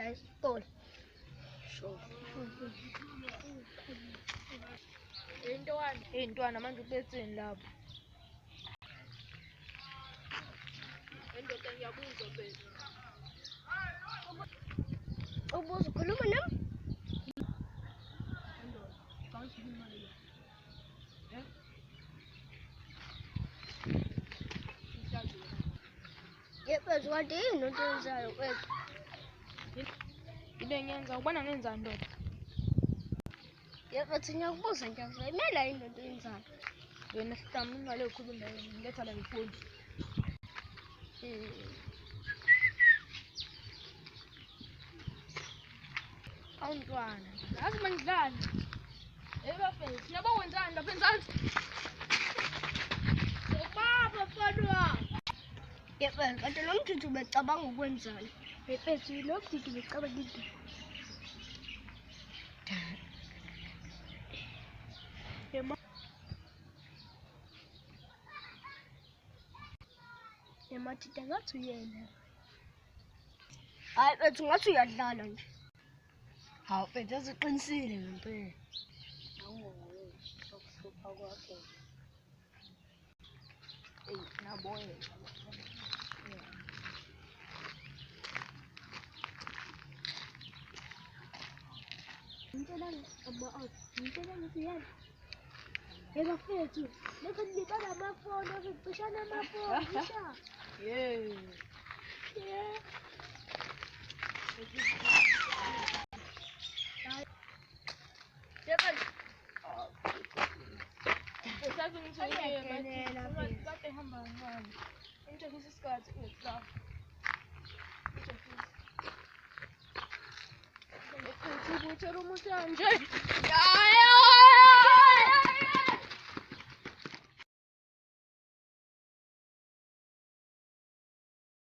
la isitolo. Iy'ntwana manje ubethini lapho? Indoda ngiyabuzwa phela. Ubuza ukhuluma nami? Yephethu kanti yini into yenzayo kwethu? Into engiyenza ubona ngenzani ndoda? Yephethu ngiyakubuza ngiyazayimela yini into yenzayo? Wena sihlamba ingale ukhuluma ngiletha la ifoni. Awuntwana, yazi mangidlala. Bafethu, yabo wenzani lapha enzansi? Baba mfana. Yephethu kanti lo mthetho ubecabanga ukwenzani? Yephethu lo mthetho ubecabanga into. Emathita ngathi uyena. Hayi bethu ngathi uyadlala nje. Hawu bethu yaziqinisile ngempela. Sokuhlupha kwakho. Naboye. Ngicela ngithi yena. Bafethu, lekho nibala amafoni, bafishana amafoni, ngisha. Yeah. Usazi ngithole manje kade hamba kancane. Injekisi isikhathi la. Injekisi. Ubuthela umuntu kanje. Yaya.